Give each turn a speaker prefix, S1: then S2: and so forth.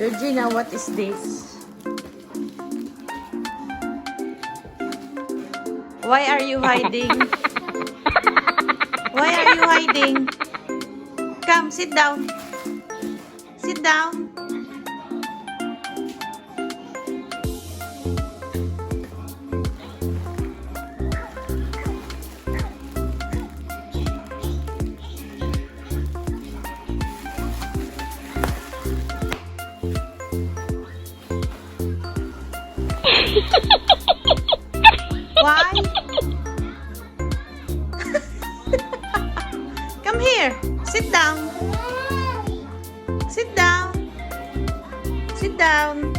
S1: Georgina, what is this? Why are you hiding? Why are you hiding? Come, sit down. Sit down. Why? Come here. Sit down. Sit down. Sit down.